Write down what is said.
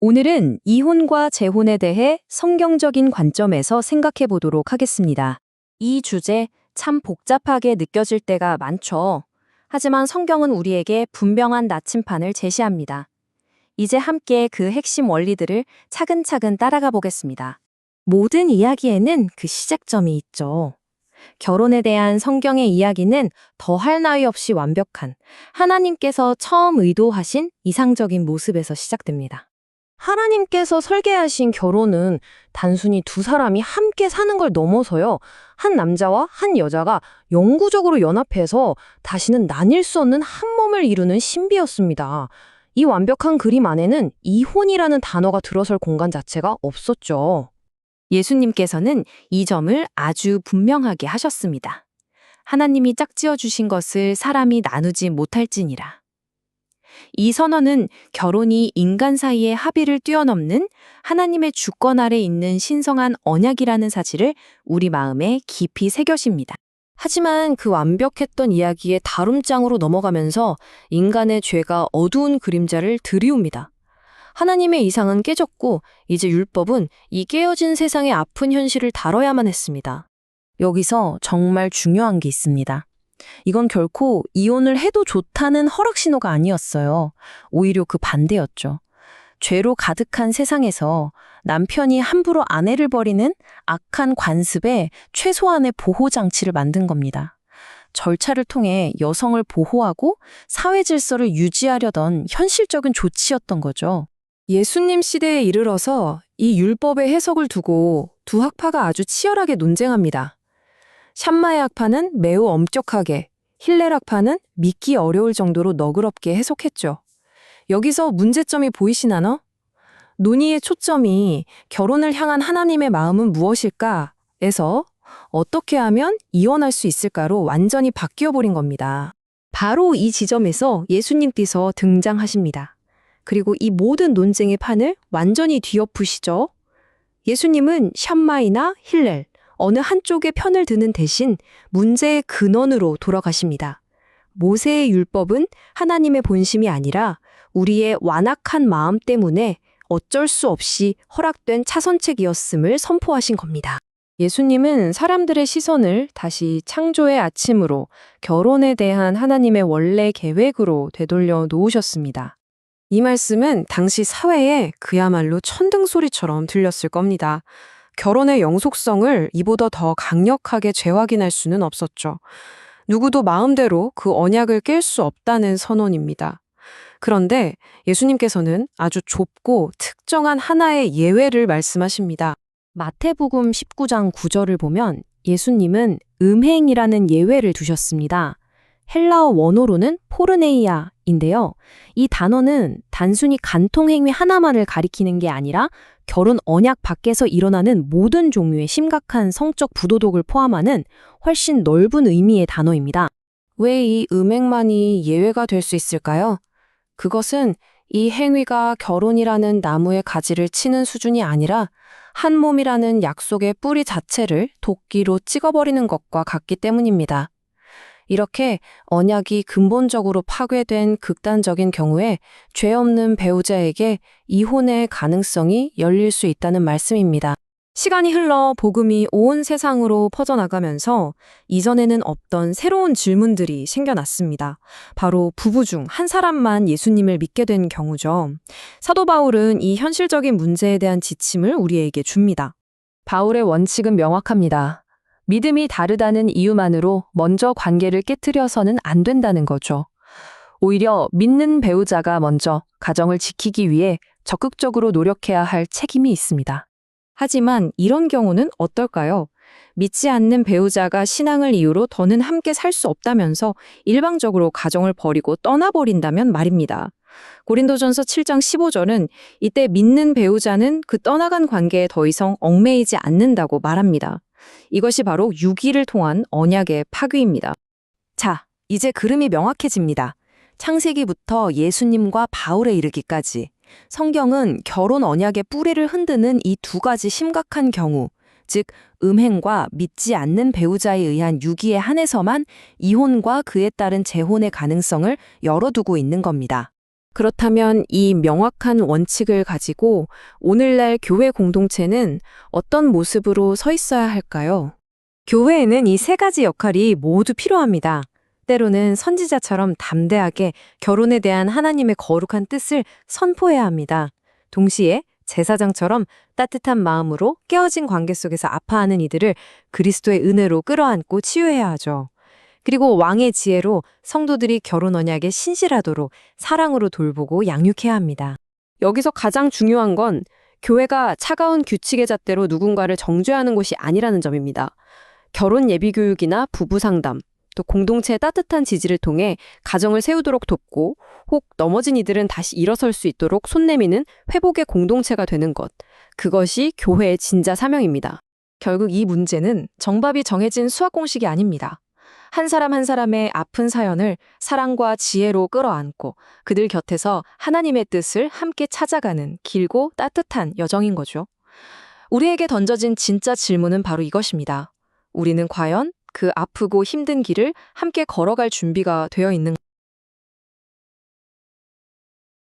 오늘은 이혼과 재혼에 대해 성경적인 관점에서 생각해 보도록 하겠습니다. 이 주제 참 복잡하게 느껴질 때가 많죠. 하지만 성경은 우리에게 분명한 나침판을 제시합니다. 이제 함께 그 핵심 원리들을 차근차근 따라가 보겠습니다. 모든 이야기에는 그 시작점이 있죠. 결혼에 대한 성경의 이야기는 더할 나위 없이 완벽한 하나님께서 처음 의도하신 이상적인 모습에서 시작됩니다. 하나님께서 설계하신 결혼은 단순히 두 사람이 함께 사는 걸 넘어서요. 한 남자와 한 여자가 영구적으로 연합해서 다시는 나뉠 수 없는 한 몸을 이루는 신비였습니다. 이 완벽한 그림 안에는 이혼이라는 단어가 들어설 공간 자체가 없었죠. 예수님께서는 이 점을 아주 분명하게 하셨습니다. 하나님이 짝지어 주신 것을 사람이 나누지 못할지니라. 이 선언은 결혼이 인간 사이의 합의를 뛰어넘는 하나님의 주권 아래 있는 신성한 언약이라는 사실을 우리 마음에 깊이 새겨십니다. 하지만 그 완벽했던 이야기의 다룸장으로 넘어가면서 인간의 죄가 어두운 그림자를 들이웁니다. 하나님의 이상은 깨졌고 이제 율법은 이 깨어진 세상의 아픈 현실을 다뤄야만 했습니다. 여기서 정말 중요한 게 있습니다. 이건 결코 이혼을 해도 좋다는 허락 신호가 아니었어요. 오히려 그 반대였죠. 죄로 가득한 세상에서 남편이 함부로 아내를 버리는 악한 관습에 최소한의 보호장치를 만든 겁니다. 절차를 통해 여성을 보호하고 사회 질서를 유지하려던 현실적인 조치였던 거죠. 예수님 시대에 이르러서 이 율법의 해석을 두고 두 학파가 아주 치열하게 논쟁합니다. 샴마의 학파는 매우 엄격하게, 힐렐 학파는 믿기 어려울 정도로 너그럽게 해석했죠. 여기서 문제점이 보이시나요? 논의의 초점이 결혼을 향한 하나님의 마음은 무엇일까?에서 어떻게 하면 이혼할 수 있을까로 완전히 바뀌어버린 겁니다. 바로 이 지점에서 예수님께서 등장하십니다. 그리고 이 모든 논쟁의 판을 완전히 뒤엎으시죠. 예수님은 샴마이나 힐렐, 어느 한쪽의 편을 드는 대신 문제의 근원으로 돌아가십니다. 모세의 율법은 하나님의 본심이 아니라 우리의 완악한 마음 때문에 어쩔 수 없이 허락된 차선책이었음을 선포하신 겁니다. 예수님은 사람들의 시선을 다시 창조의 아침으로 결혼에 대한 하나님의 원래 계획으로 되돌려 놓으셨습니다. 이 말씀은 당시 사회에 그야말로 천등소리처럼 들렸을 겁니다. 결혼의 영속성을 이보다 더 강력하게 재확인할 수는 없었죠. 누구도 마음대로 그 언약을 깰 수 없다는 선언입니다. 그런데 예수님께서는 아주 좁고 특정한 하나의 예외를 말씀하십니다. 마태복음 19장 9절을 보면 예수님은 음행이라는 예외를 두셨습니다. 헬라어 원어로는 포르네이아인데요. 이 단어는 단순히 간통행위 하나만을 가리키는 게 아니라 결혼 언약 밖에서 일어나는 모든 종류의 심각한 성적 부도덕을 포함하는 훨씬 넓은 의미의 단어입니다. 왜 이 음행만이 예외가 될 수 있을까요? 그것은 이 행위가 결혼이라는 나무의 가지를 치는 수준이 아니라 한 몸이라는 약속의 뿌리 자체를 도끼로 찍어버리는 것과 같기 때문입니다. 이렇게 언약이 근본적으로 파괴된 극단적인 경우에 죄 없는 배우자에게 이혼의 가능성이 열릴 수 있다는 말씀입니다. 시간이 흘러 복음이 온 세상으로 퍼져나가면서 이전에는 없던 새로운 질문들이 생겨났습니다. 바로 부부 중 한 사람만 예수님을 믿게 된 경우죠. 사도 바울은 이 현실적인 문제에 대한 지침을 우리에게 줍니다. 바울의 원칙은 명확합니다. 믿음이 다르다는 이유만으로 먼저 관계를 깨트려서는 안 된다는 거죠. 오히려 믿는 배우자가 먼저 가정을 지키기 위해 적극적으로 노력해야 할 책임이 있습니다. 하지만 이런 경우는 어떨까요? 믿지 않는 배우자가 신앙을 이유로 더는 함께 살 수 없다면서 일방적으로 가정을 버리고 떠나버린다면 말입니다. 고린도전서 7장 15절은 이때 믿는 배우자는 그 떠나간 관계에 더 이상 얽매이지 않는다고 말합니다. 이것이 바로 유기를 통한 언약의 파괴입니다. 자, 이제 그림이 명확해집니다. 창세기부터 예수님과 바울에 이르기까지 성경은 결혼 언약의 뿌리를 흔드는 이 두 가지 심각한 경우, 즉 음행과 믿지 않는 배우자에 의한 유기에 한해서만 이혼과 그에 따른 재혼의 가능성을 열어두고 있는 겁니다. 그렇다면 이 명확한 원칙을 가지고 오늘날 교회 공동체는 어떤 모습으로 서 있어야 할까요? 교회에는 이 세 가지 역할이 모두 필요합니다. 때로는 선지자처럼 담대하게 결혼에 대한 하나님의 거룩한 뜻을 선포해야 합니다. 동시에 제사장처럼 따뜻한 마음으로 깨어진 관계 속에서 아파하는 이들을 그리스도의 은혜로 끌어안고 치유해야 하죠. 그리고 왕의 지혜로 성도들이 결혼 언약에 신실하도록 사랑으로 돌보고 양육해야 합니다. 여기서 가장 중요한 건 교회가 차가운 규칙의 잣대로 누군가를 정죄하는 곳이 아니라는 점입니다. 결혼 예비 교육이나 부부 상담, 또 공동체의 따뜻한 지지를 통해 가정을 세우도록 돕고 혹 넘어진 이들은 다시 일어설 수 있도록 손 내미는 회복의 공동체가 되는 것. 그것이 교회의 진짜 사명입니다. 결국 이 문제는 정답이 정해진 수학 공식이 아닙니다. 한 사람 한 사람의 아픈 사연을 사랑과 지혜로 끌어안고 그들 곁에서 하나님의 뜻을 함께 찾아가는 길고 따뜻한 여정인 거죠. 우리에게 던져진 진짜 질문은 바로 이것입니다. 우리는 과연 그 아프고 힘든 길을 함께 걸어갈 준비가 되어 있는